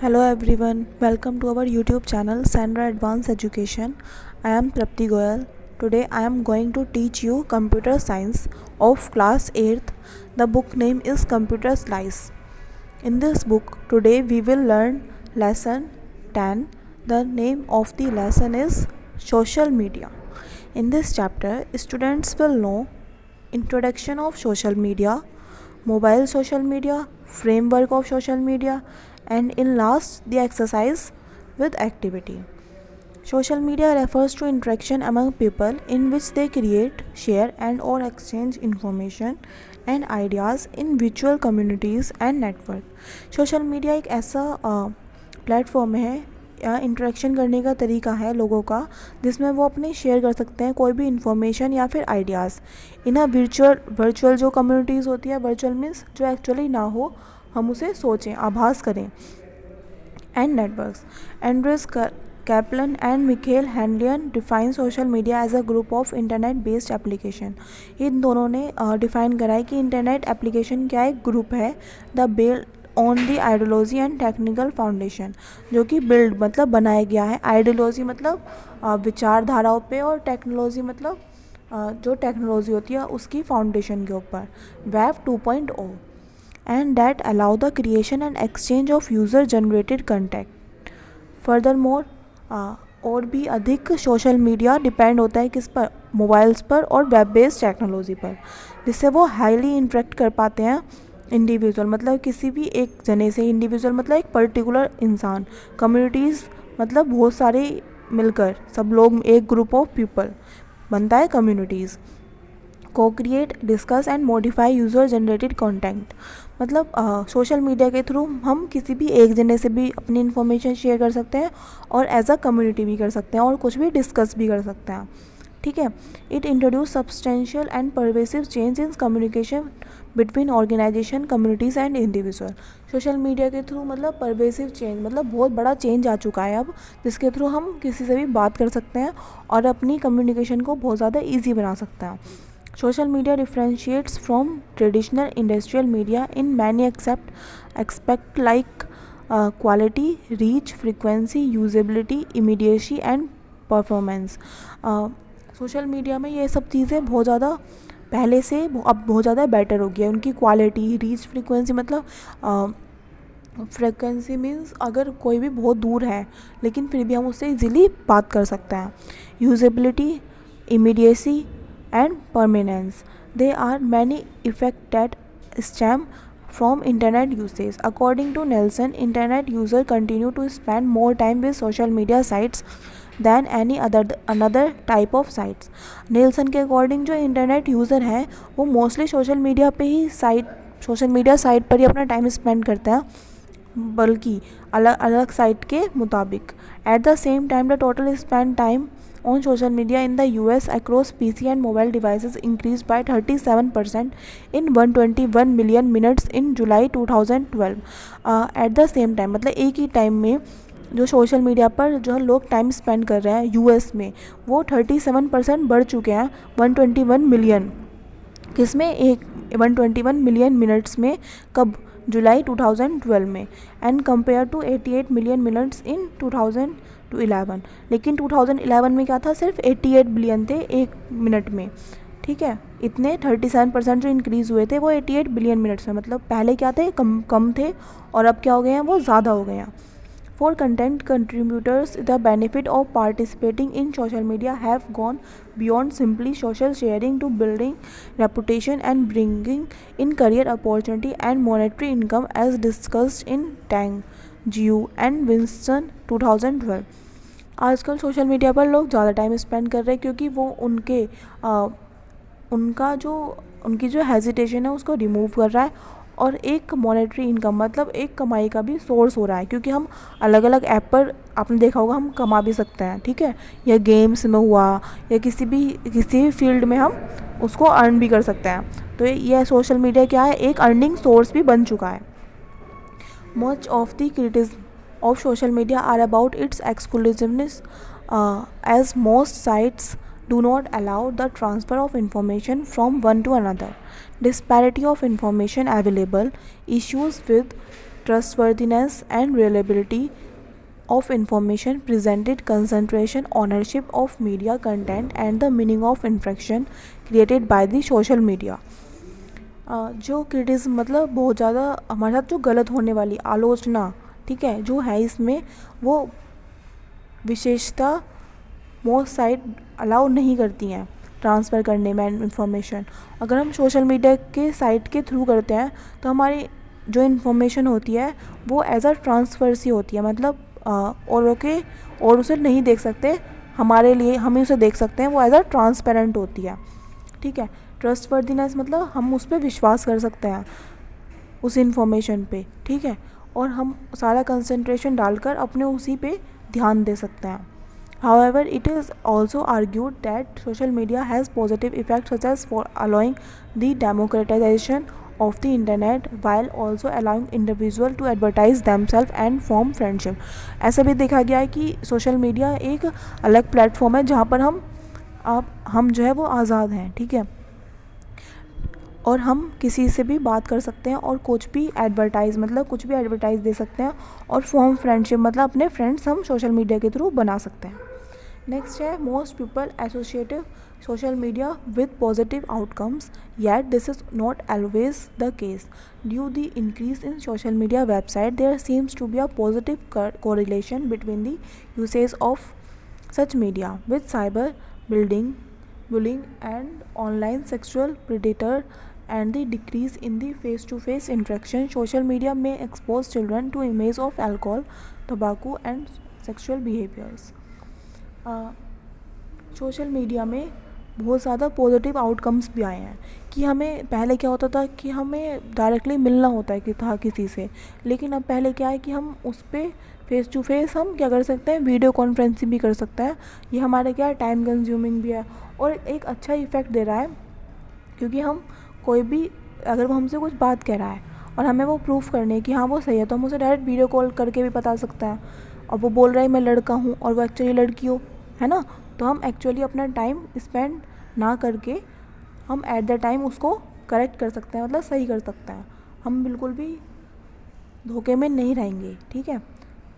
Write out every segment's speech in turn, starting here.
Hello everyone, welcome to our YouTube channel Sandra Advanced Education. I am Trapti Goyal. Today I am going to teach you computer science of class 8th. The book name is Computer Slice. In this book today we will learn lesson 10. The name of the lesson is Social Media. In this chapter students will know introduction of social media, mobile social media, framework of social media, and in last the exercise with activity. Social media refers to interaction among people in which they create, share and or exchange information and ideas in virtual communities and network. Social media एक ऐसा platform है या interaction करने का तरीका है लोगों का जिसमें वो अपने शेयर कर सकते हैं कोई भी इंफॉर्मेशन या फिर आइडियाज़ इन अ वर्चुअल जो कम्युनिटीज़ होती है, वर्चुअल मीन्स जो एक्चुअली ना हो, हम उसे सोचें, आभास करें, and networks. Andreas Kaplan and Michael Haenlein define social media as a group of internet based application. इन दोनों ने डिफ़ाइन करा है कि इंटरनेट एप्लीकेशन क्या एक ग्रुप है the build on the ideology and technical foundation, जो कि बिल्ड मतलब बनाया गया है, आइडियोलॉजी मतलब विचारधाराओं पे, और टेक्नोलॉजी मतलब जो टेक्नोलॉजी होती है उसकी फाउंडेशन के ऊपर. Web 2.0 and that allow the creation and exchange of user generated content. Furthermore, और भी अधिक सोशल मीडिया डिपेंड होता है किस पर, मोबाइल्स पर और वेब बेस्ड टेक्नोलॉजी पर, जिससे वो हाईली इंटरेक्ट कर पाते हैं. इंडिविजुअल मतलब किसी भी एक जने से, इंडिविजुअल मतलब एक पर्टिकुलर इंसान, कम्युनिटीज़ मतलब बहुत सारे मिलकर, सब लोग एक ग्रुप ऑफ पीपल बनता है कम्युनिटीज़. को create, discuss and modify user generated content मतलब सोशल मीडिया के थ्रू हम किसी भी एक जने से भी अपनी इन्फॉर्मेशन शेयर कर सकते हैं और एज अ कम्युनिटी भी कर सकते हैं और कुछ भी डिस्कस भी कर सकते हैं. ठीक है. It introduce substantial and pervasive change in communication between organization, communities and individual. Social media के थ्रू मतलब परवेसिव चेंज मतलब बहुत बड़ा चेंज आ चुका है अब, जिसके थ्रू हम किसी से भी बात कर सकते हैं और अपनी कम्युनिकेशन को बहुत ज़्यादा ईजी बना सकते हैं. Social media differentiates from traditional industrial media in many aspects like quality, reach, frequency, usability, immediacy and performance. Social media में ये सब चीज़ें बहुत ज़्यादा पहले से अब बहुत ज़्यादा बेटर हो गया है. उनकी क्वालिटी, रीच, फ्रीक्वेंसी मतलब फ्रीक्वेंसी मीन्स अगर कोई भी बहुत दूर है लेकिन फिर भी हम उससे इजीली बात कर सकते हैं. Usability, immediacy and permanence. There are many effects that stem from internet usage. According to Nelson, internet users continue to spend more time with social media sites than any another type of sites. Nelson के according जो internet user हैं वो mostly social media site पर ही अपना time spend करते हैं, बल्कि अलग अलग साइट के मुताबिक. At the same time the total spend time on social media in the US across PC and mobile devices increased by 37% in 121 million minutes in July 2012. At the same time मतलब एक ही time में जो social media पर जो लोग time spend कर रहे हैं US में वो 37% बढ़ चुके हैं 121 मिलियन, किसमें एक 121 मिलियन मिनट्स में, कब, जुलाई 2012 में, and compare to 88 million minutes in 2011. लेकिन 2011 में क्या था, सिर्फ 88 बिलियन थे एक मिनट में. ठीक है, इतने 37% जो इंक्रीज़ हुए थे वो 88 बिलियन मिनट्स में, मतलब पहले क्या थे, कम थे और अब क्या हो गए हैं, वो ज़्यादा हो गए हैं. For content contributors, the benefit of participating in social media have gone beyond simply social sharing to building reputation and bringing in career opportunity and monetary income, as discussed in Tang, Jiu and Winston 2012. आजकल social media पर लोग ज़्यादा time spend कर रहे हैं क्योंकि वो उनकी जो हेजिटेशन है उसको रिमूव कर रहा है और एक मॉनेटरी इनकम मतलब एक कमाई का भी सोर्स हो रहा है, क्योंकि हम अलग अलग ऐप पर, आपने देखा होगा, हम कमा भी सकते हैं. ठीक है, या गेम्स में हुआ या किसी भी फील्ड में हम उसको अर्न भी कर सकते हैं. तो ये सोशल मीडिया क्या है, एक अर्निंग सोर्स भी बन चुका है. Much of the criticism of social media are about its exclusiveness, as most sites do not allow the transfer of information from one to another. Disparity of information available, issues with trustworthiness and reliability of information presented, concentration, ownership of media content, and the meaning of infraction created by the social media. जो criticism मतलब बहुत ज़्यादा हमारे साथ जो गलत होने वाली आलोचना, ठीक है, जो है इसमें वो विशेषता मोस्ट साइट अलाउ नहीं करती हैं ट्रांसफ़र करने में इन्फॉर्मेशन. अगर हम सोशल मीडिया के साइट के थ्रू करते हैं तो हमारी जो इन्फॉर्मेशन होती है वो एज अ ट्रांसफ़र सी होती है, मतलब औरों के और उसे नहीं देख सकते, हमारे लिए हम ही उसे देख सकते हैं, वो एज अ ट्रांसपेरेंट होती है. ठीक है. ट्रस्टवर्दीनेस मतलब हम उस पर विश्वास कर सकते हैं उस इन्फॉर्मेशन पे. ठीक है. और हम सारा कंसंट्रेशन डालकर अपने उसी पे ध्यान दे सकते हैं. However, it is also argued that social media has positive effects such as for allowing the democratization of the internet while also allowing individual to advertise themselves and form friendship. ऐसा भी देखा गया है कि सोशल मीडिया एक अलग platform है जहाँ पर हम जो है वो आज़ाद हैं. ठीक है. और हम किसी से भी बात कर सकते हैं और कुछ भी एडवर्टाइज़ दे सकते हैं और फॉर्म फ्रेंडशिप मतलब अपने फ्रेंड्स हम सोशल मीडिया के थ्रू बना सकते हैं. नेक्स्ट है most people associative social media with positive outcomes, yet this is not always the case. Due the increase in social media website there seems to be a positive correlation between the usage of such media with cyber bullying and online sexual predator and the decrease in the face-to-face interaction. Social media may expose children to images of alcohol, tobacco and sexual behaviors. Social media में बहुत ज़्यादा positive outcomes भी आए हैं कि हमें पहले क्या होता था कि हमें डायरेक्टली मिलना होता है कि था किसी से, लेकिन अब पहले क्या है कि हम उस पर फेस टू फेस हम क्या कर सकते हैं, वीडियो कॉन्फ्रेंसिंग भी कर सकते हैं. ये हमारे क्या है टाइम कंज्यूमिंग भी है और एक अच्छा इफ़ेक्ट दे रहा है, क्योंकि हम कोई भी अगर वो हमसे कुछ बात कह रहा है और हमें वो प्रूफ करनी है कि हाँ वो सही है, तो हम उसे डायरेक्ट वीडियो कॉल करके भी बता सकते हैं. और वो बोल रहा है मैं लड़का हूँ और वो एक्चुअली लड़की हो, है ना, तो हम एक्चुअली अपना टाइम स्पेंड ना करके हम एट द टाइम उसको करेक्ट कर सकते हैं, मतलब सही कर सकते हैं. हम बिल्कुल भी धोखे में नहीं रहेंगे. ठीक है.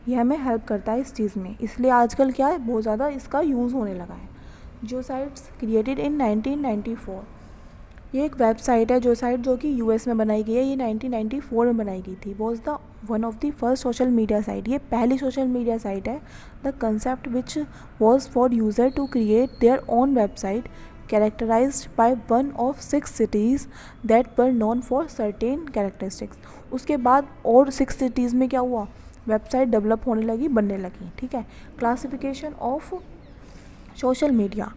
यह हमें हेल्प करता है इस चीज़ में, इसलिए आजकल क्या है बहुत ज़्यादा इसका यूज़ होने लगा है. जो साइट्स क्रिएटेड इन 1994, ये एक वेबसाइट है जो कि यूएस में बनाई गई है. ये 1994 में बनाई गई थी. Was the one of the first social media site. ये पहली सोशल मीडिया साइट है. The concept which was for user to create their own website characterized by one of 6 cities that were known for certain characteristics. उसके बाद और 6 cities में क्या हुआ, website develop होने लगी, बनने लगी. ठीक है. क्लासिफिकेशन ऑफ सोशल मीडिया,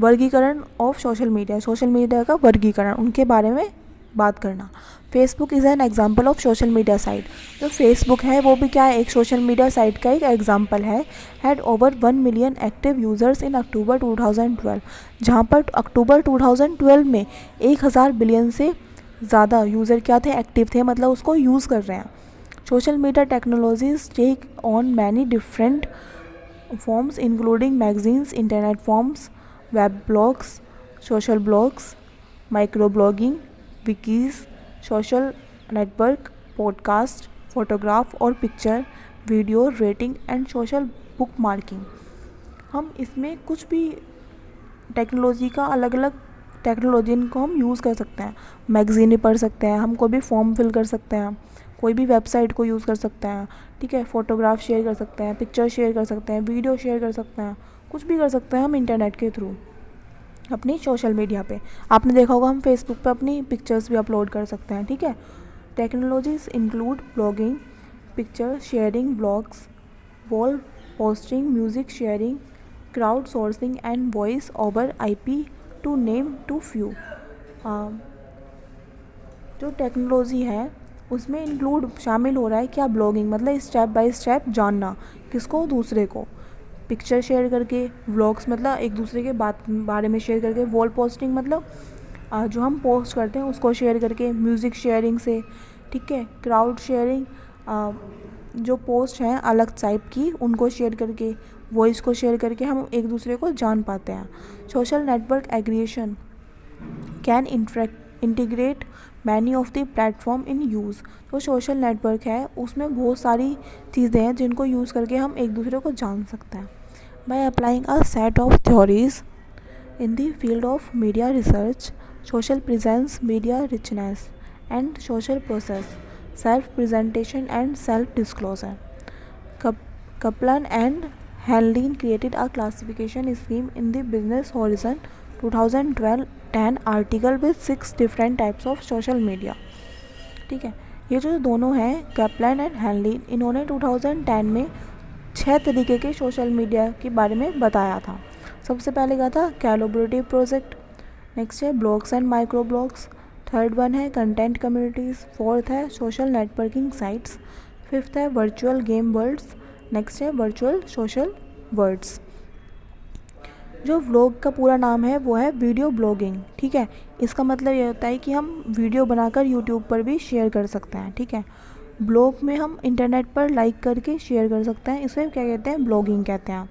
वर्गीकरण ऑफ सोशल मीडिया का वर्गीकरण, उनके बारे में बात करना. Facebook is an example of social media site. जो फेसबुक है वो भी क्या है, एक सोशल मीडिया साइट का एक एग्जाम्पल है. Had over 1 million active users in October 2012, जहाँ पर अक्टूबर 2012 में 1000 बिलियन से ज़्यादा यूज़र क्या थे, एक्टिव थे, मतलब उसको यूज़ कर रहे हैं. Social media technologies take on many different forms including magazines, internet forms, web blogs, social blogs, microblogging, wikis, social network, podcast, photograph और picture, video, rating and social bookmarking. हम इसमें कुछ भी टेक्नोलॉजी का अलग अलग टेक्नोलॉजी इनको हम यूज़ कर सकते हैं. मैगज़ीन भी पढ़ सकते हैं, हम कोई भी फॉर्म फिल कर सकते हैं, कोई भी वेबसाइट को यूज़ कर सकते हैं. ठीक है. फ़ोटोग्राफ शेयर कर सकते हैं, पिक्चर शेयर कर सकते हैं, वीडियो शेयर कर सकते हैं, कुछ भी कर सकते हैं हम इंटरनेट के थ्रू अपनी सोशल मीडिया पे. आपने देखा होगा हम फेसबुक पे अपनी पिक्चर्स भी अपलोड कर सकते हैं. ठीक है. Technologies include blogging, picture sharing, blogs, wall posting, music sharing, crowd sourcing and voice over IP to name to few. जो टेक्नोलॉजी है उसमें इंक्लूड शामिल हो रहा है क्या, ब्लॉगिंग मतलब स्टेप बाय स्टेप जानना किसको, दूसरे को, पिक्चर शेयर करके, व्लॉग्स मतलब एक दूसरे के बारे में शेयर करके, वॉल पोस्टिंग मतलब जो हम पोस्ट करते हैं उसको शेयर करके, म्यूज़िक शेयरिंग से. ठीक है. क्राउड शेयरिंग जो पोस्ट हैं अलग टाइप की उनको शेयर करके, वॉइस को शेयर करके हम एक दूसरे को जान पाते हैं. Social network aggregation can integrate many of the platform in use. तो सोशल नेटवर्क है उसमें बहुत सारी चीज़ें हैं जिनको यूज़ करके हम एक दूसरे को जान सकते हैं। By applying a set of theories in the field of media research, social presence, media richness, and social process, self-presentation, and self-disclosure. Kaplan and Hanlin created a classification scheme in the Business Horizon 2012-10 article with 6 different types of social media. ठीक है, ये जो दोनों हैं Kaplan and हैनलिन, इन्होंने 2010 में 6 तरीके के सोशल मीडिया के बारे में बताया था। सबसे पहले क्या था, कोलैबोरेटिव प्रोजेक्ट, नेक्स्ट है blogs and micro blogs, third one है कंटेंट कम्युनिटीज़, फोर्थ है सोशल नेटवर्किंग साइट्स, फिफ्थ है वर्चुअल गेम वर्ल्ड्स, नेक्स्ट है वर्चुअल सोशल वर्ल्ड्स। जो व्लॉग का पूरा नाम है वो है वीडियो ब्लॉगिंग। ठीक है, इसका मतलब ये होता है कि हम वीडियो बनाकर यूट्यूब पर भी शेयर कर सकते हैं। ठीक है, ब्लॉग में हम इंटरनेट पर लाइक करके शेयर कर सकते हैं, इसे क्या कहते हैं, ब्लॉगिंग कहते हैं।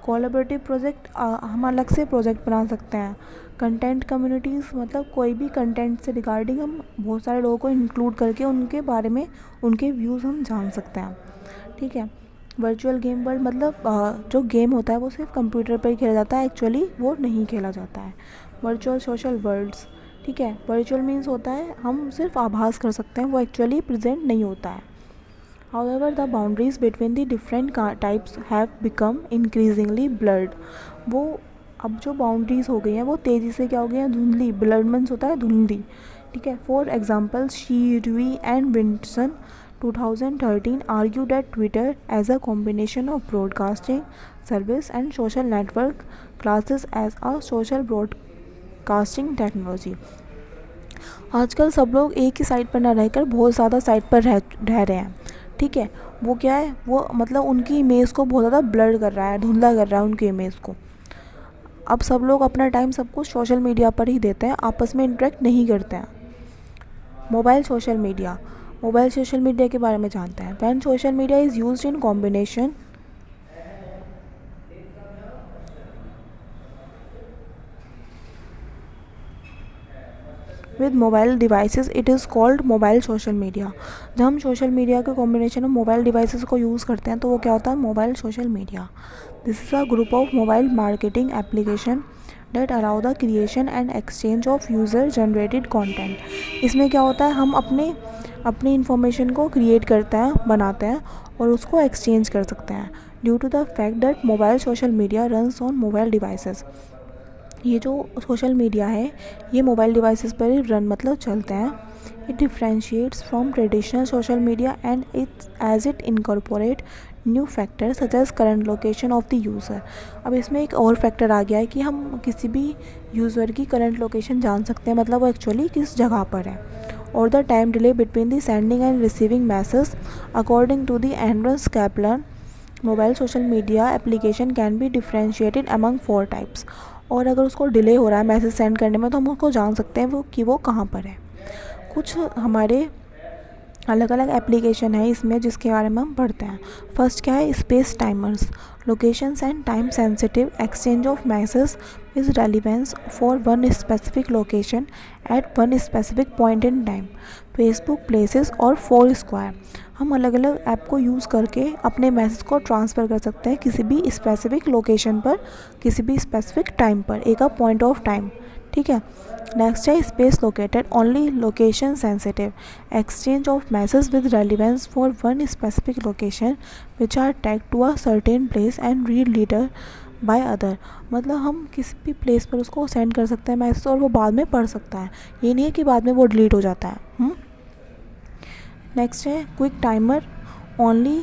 कोलैबोरेटिव प्रोजेक्ट हम अलग से प्रोजेक्ट बना सकते हैं। कंटेंट कम्युनिटीज़ मतलब कोई भी कंटेंट से रिगार्डिंग हम बहुत सारे लोगों को इंक्लूड करके उनके बारे में उनके व्यूज़ हम जान सकते हैं। ठीक है, वर्चुअल गेम वर्ल्ड मतलब जो गेम होता है वो सिर्फ कंप्यूटर पर ही खेला जाता है, एक्चुअली वो नहीं खेला जाता है। वर्चुअल सोशल वर्ल्ड्स, ठीक है, वर्चुअल मीन्स होता है हम सिर्फ आभास कर सकते हैं, वो एक्चुअली प्रेजेंट नहीं होता है। However, the boundaries between the different types have become increasingly blurred. वो अब जो बाउंड्रीज हो गई हैं वो तेज़ी से क्या हो गई हैं, धुंधली। ब्लर्ड मीन्स होता है धुंधली। ठीक है, for example Shi, Rui and Whinston 2013 argue that Twitter as a combination of broadcasting service and social network classes as a social broadcasting technology. आजकल सब लोग एक ही साइट पर ना रहकर बहुत ज़्यादा साइट पर रह रहे हैं। ठीक है, वो क्या है, वो मतलब उनकी इमेज को बहुत ज़्यादा ब्लर कर रहा है, धुंधला कर रहा है उनकी इमेज को। अब सब लोग अपना टाइम सब कुछ सोशल मीडिया पर ही देते हैं, आपस में इंटरेक्ट नहीं करते हैं। मोबाइल सोशल मीडिया के बारे में जानते हैं। When social media is used in combination with mobile devices it is called mobile social media. जब हम सोशल मीडिया के कॉम्बिनेशन में मोबाइल डिवाइसेस को यूज़ करते हैं तो वो क्या होता है, mobile social media. This is a group of mobile marketing application that allow the creation and exchange of user generated content. इसमें क्या होता है, हम अपनी इन्फॉर्मेशन को क्रिएट करते हैं, बनाते हैं और उसको एक्सचेंज कर सकते हैं। Due to the fact that mobile social media runs on mobile devices, ये जो सोशल मीडिया है ये मोबाइल डिवाइसेस पर ही रन मतलब चलते हैं। It differentiates from traditional social media and it incorporate new factor such as current location of the user. अब इसमें एक और फैक्टर आ गया है कि हम किसी भी यूज़र की करंट लोकेशन जान सकते हैं, मतलब वो एक्चुअली किस जगह पर है। और the time delay between the sending and receiving message according to the Andreas Kaplan mobile social media application can be differentiated among 4 types. और अगर उसको डिले हो रहा है मैसेज सेंड करने में तो हम उसको जान सकते हैं वो कहाँ पर है। कुछ हमारे अलग अलग एप्लीकेशन है इसमें जिसके बारे में हम पढ़ते हैं। फर्स्ट क्या है, space timers, locations and time sensitive exchange of message is relevance for one specific location eight one specific point in time. Facebook places और फोरस्क्वायर, हम अलग अलग ऐप को यूज़ करके अपने मैसेज को ट्रांसफ़र कर सकते हैं किसी भी स्पेसिफिक लोकेशन पर, किसी भी स्पेसिफिक टाइम पर, एक पॉइंट ऑफ टाइम। ठीक है, नेक्स्ट है space located only location sensitive exchange of message with relevance for one specific location which are tag to a certain place and read leader by other. मतलब हम किसी भी place पर उसको send कर सकते हैं मैसेज और वो बाद में पढ़ सकता है, ये नहीं है कि बाद में वो डिलीट हो जाता है। नेक्स्ट है quick timer only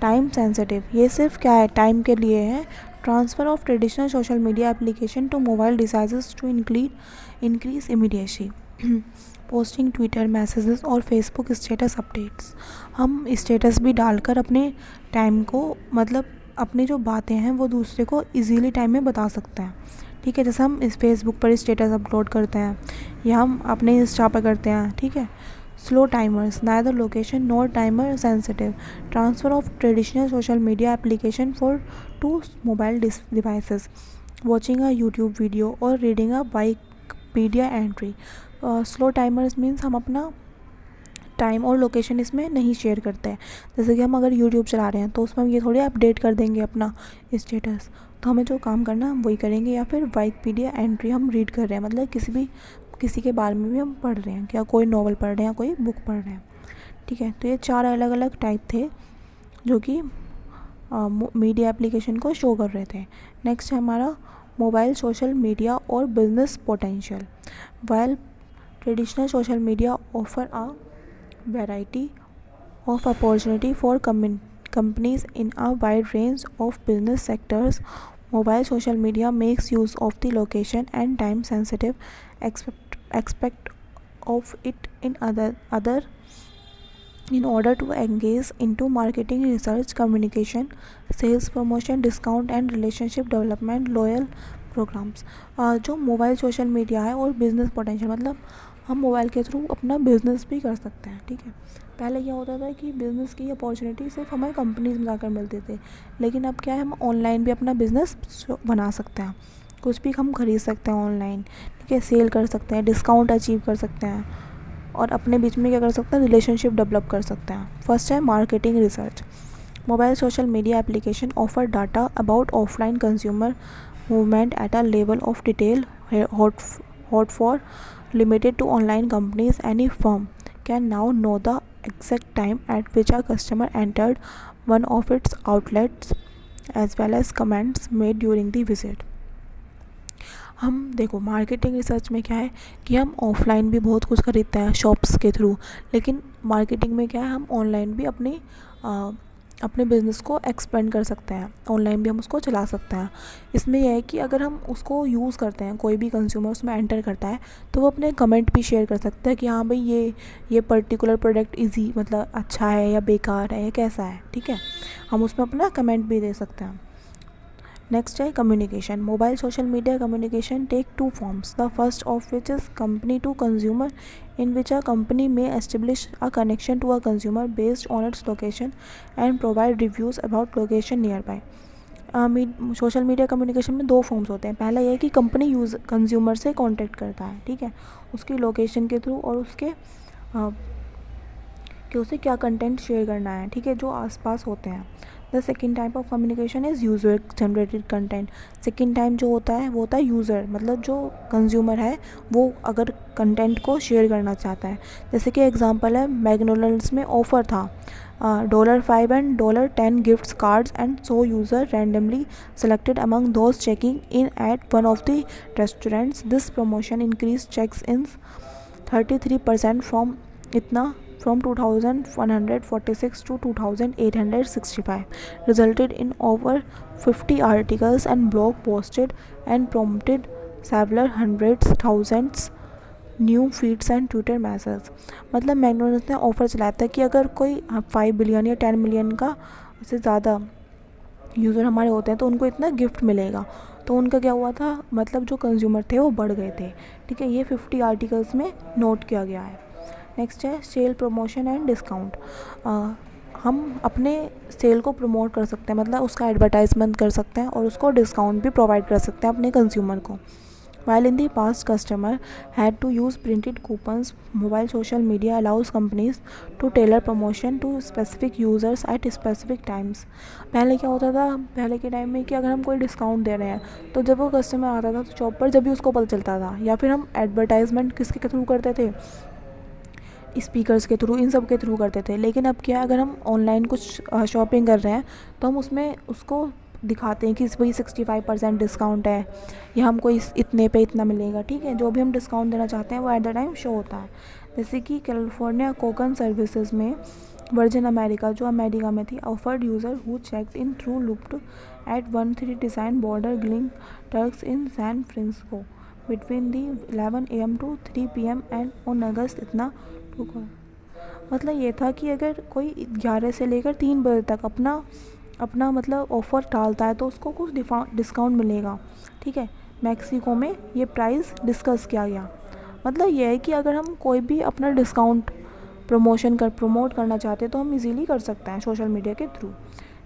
time sensitive, ये सिर्फ क्या है, टाइम के लिए है। Transfer of traditional social media application to mobile devices to increase immediacy posting Twitter messages और फेसबुक स्टेटस अपडेट्स। हम स्टेटस भी डालकर अपने टाइम को मतलब अपनी जो बातें हैं वो दूसरे को इजीली टाइम में बता सकते हैं। ठीक है, जैसे हम इस फेसबुक पर स्टेटस अपलोड करते हैं या हम अपने इंस्टा पर करते हैं। ठीक है, slow timers neither location nor timer sensitive transfer of traditional social media application for to mobile devices watching a YouTube video और reading a Wikipedia entry. Slow timers means हम अपना टाइम और लोकेशन इसमें नहीं शेयर करते हैं। जैसे कि हम अगर यूट्यूब चला रहे हैं तो उसमें हम ये थोड़ी अपडेट कर देंगे अपना स्टेटस, तो हमें जो काम करना है हम वही करेंगे। या फिर वाइकिपीडिया एंट्री हम रीड कर रहे हैं, मतलब किसी के बारे में भी हम पढ़ रहे हैं, क्या कोई नॉवल पढ़ रहे हैं या कोई बुक पढ़ रहे हैं, ठीक है। तो ये 4 अलग अलग टाइप थे जो कि मीडिया एप्लीकेशन को शो कर रहे थे। नेक्स्ट है हमारा मोबाइल सोशल मीडिया और business potential. While traditional social media offer a variety of opportunity for companies in a wide range of business sectors, mobile social media makes use of the location and time sensitive aspect of it in other in order to engage into marketing, research, communication, sales, promotion, discount and relationship development, loyal programs. जो mobile social media है और business potential, मतलब हम mobile के through अपना business भी कर सकते हैं, ठीक है। पहले क्या होता था कि बिज़नेस की अपॉर्चुनिटी सिर्फ हमें कंपनीज में जाकर मिलते थे, लेकिन अब क्या है, हम ऑनलाइन भी अपना बिज़नेस बना सकते हैं। कुछ भी हम खरीद सकते हैं ऑनलाइन, ठीक है, सेल कर सकते हैं, डिस्काउंट अचीव कर सकते हैं और अपने बीच में क्या कर सकते हैं, रिलेशनशिप डेवलप कर सकते हैं। फर्स्ट है marketing research. Mobile social media application offer data about offline consumer movement at a level of detail hot for limited to online companies. Any firm can now know the exact time at which a customer entered one of its outlets as well as comments made during the visit. हम देखो marketing research में क्या है कि हम offline भी बहुत कुछ खरीदते हैं शॉप्स के थ्रू, लेकिन मार्केटिंग में क्या है, हम ऑनलाइन भी अपने बिज़नेस को एक्सपेंड कर सकते हैं, ऑनलाइन भी हम उसको चला सकते हैं। इसमें यह है कि अगर हम उसको यूज़ करते हैं, कोई भी कंज्यूमर उसमें एंटर करता है तो वो अपने कमेंट भी शेयर कर सकता है कि हाँ भाई ये पर्टिकुलर प्रोडक्ट इजी, मतलब अच्छा है या बेकार है या कैसा है, ठीक है। हम उसमें अपना कमेंट भी दे सकते हैं। नेक्स्ट है communication. Mobile social media communication take 2 forms, the first of which is company to consumer, in which a company may establish a connection to a consumer based on its location and provide reviews about location nearby. Social media communication में 2 forms होते हैं। पहला ये है कि company consumer से contact करता है, ठीक है, उसकी लोकेशन के थ्रू और कि उसे क्या कंटेंट शेयर करना है, ठीक है, जो आसपास होते हैं। The second type of communication is user generated content. Second type जो होता है वो होता है यूज़र, मतलब जो कंज्यूमर है वो अगर कंटेंट को शेयर करना चाहता है। जैसे कि एग्जांपल है, मैकडोनल्ड्स में ऑफ़र था $5 and $10 gift cards and so user randomly selected among those checking in at one of the restaurants. This promotion increase checks in 33% from 2146 to 2865, resulted in over 50 articles and blog posted and prompted several hundreds thousands new feeds and Twitter message. मतलब McDonald's ने offer चलाया था कि अगर कोई 5 billion या 10 million का उससे ज़्यादा यूज़र हमारे होते हैं तो उनको इतना गिफ्ट मिलेगा। तो उनका क्या हुआ था, मतलब जो कंज्यूमर थे वो बढ़ गए थे, ठीक है। ये 50 आर्टिकल्स में नोट किया गया है। नेक्स्ट है सेल प्रमोशन एंड डिस्काउंट। हम अपने सेल को प्रमोट कर सकते हैं, मतलब उसका एडवर्टाइजमेंट कर सकते हैं और उसको डिस्काउंट भी प्रोवाइड कर सकते हैं अपने कंज्यूमर को। While in the past customer had to use printed coupons, mobile social media allows companies to tailor promotion to specific users at specific times. पहले क्या होता था, पहले के टाइम में कि अगर हम कोई डिस्काउंट दे रहे हैं तो जब वो कस्टमर आता था तो शॉप पर जब भी उसको पता चलता था, या फिर हम एडवर्टाइजमेंट किसके थ्रू करते थे, स्पीकर्स के थ्रू, इन सब के थ्रू करते थे। लेकिन अब क्या, अगर हम ऑनलाइन कुछ शॉपिंग कर रहे हैं तो हम उसमें उसको दिखाते हैं कि भाई 65% डिस्काउंट है या हमको इतने पे इतना मिलेगा, ठीक है। जो भी हम डिस्काउंट देना चाहते हैं वो एट द टाइम शो होता है। जैसे कि कैलिफोर्निया कोकन सर्विसेज में वर्जिन अमेरिका, जो अमेरिका में थी, offered user who checked in through Loopt at 13 design border grill trucks in San Francisco between the 11 AM to 3 PM and on August इतना टू। मतलब ये था कि अगर कोई 11 से लेकर 3 बजे तक अपना मतलब ऑफ़र डालता है तो उसको कुछ डिस्काउंट मिलेगा, ठीक है। मैक्सिको में ये प्राइस डिस्कस किया गया। मतलब ये है कि अगर हम कोई भी अपना डिस्काउंट प्रमोट करना चाहते हैं तो हम इजीली कर सकते हैं सोशल मीडिया के थ्रू।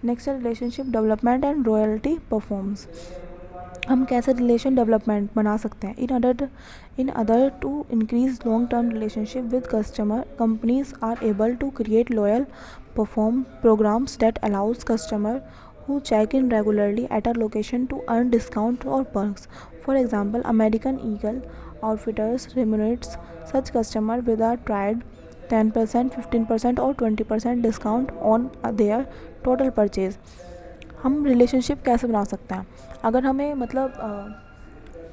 नेक्स्ट है relationship development and royalty performs. हम कैसे रिलेशन डेवलपमेंट बना सकते हैं। In other to increase long term relationship with customer, companies are able to create loyal perform programs that allows customer who check in regularly at a location to earn discount or perks. For example, American Eagle Outfitters remunerates such customer with a tried 10%, 15% or 20% discount on their total purchase. हम relationship कैसे बना सकते हैं? अगर हमें मतलब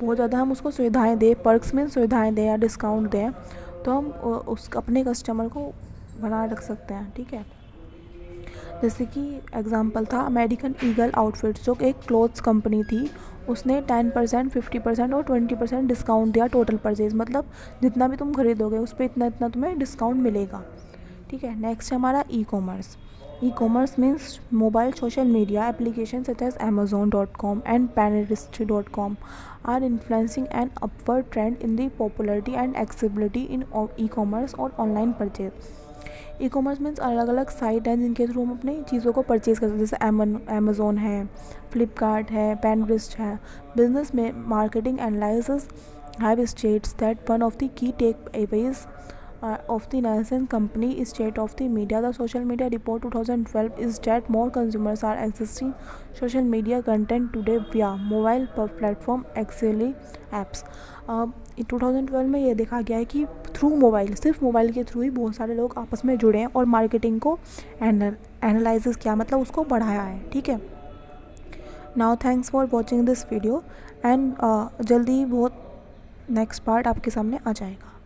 बहुत ज़्यादा हम उसको सुविधाएं दें, पर्क्स में सुविधाएं दें या डिस्काउंट दें, तो हम उस अपने कस्टमर को बनाए रख सकते हैं। ठीक है, जैसे कि एग्ज़ाम्पल था अमेरिकन ईगल आउटफिट्स, जो एक क्लोथ्स कंपनी थी, उसने 10%, 50% और 20% डिस्काउंट दिया टोटल परचेज, मतलब जितना भी तुम खरीदोगे उस पर इतना इतना तुम्हें डिस्काउंट मिलेगा। ठीक है, नेक्स्ट है हमारा e commerce. E commerce means mobile social media application such as amazon.com and pinterest.com are influencing an upward trend in the popularity and accessibility in e-commerce और ऑनलाइन परचेज। ई कॉमर्स मीन्स अलग अलग site हैं जिनके through हम अपनी चीज़ों को purchase कर सकते हैं, जैसे अमेज़ोन है, फ्लिपकार्ट है, पैनरिस्ट है। बिजनेस में marketing analysis have states that one of the key takeaways of the nascent company is state of the media. The social media report 2012 is that more consumers are accessing social media content today via mobile platform actually apps. 2012 में ये देखा गया है कि through mobile, सिर्फ mobile के through ही बहुत सारे लोग आपस में जुड़े हैं और मार्केटिंग को एनालाइज किया, मतलब उसको बढ़ाया है। ठीक है, now thanks for watching this video and जल्दी बहुत नेक्स्ट पार्ट आपके सामने आ जाएगा।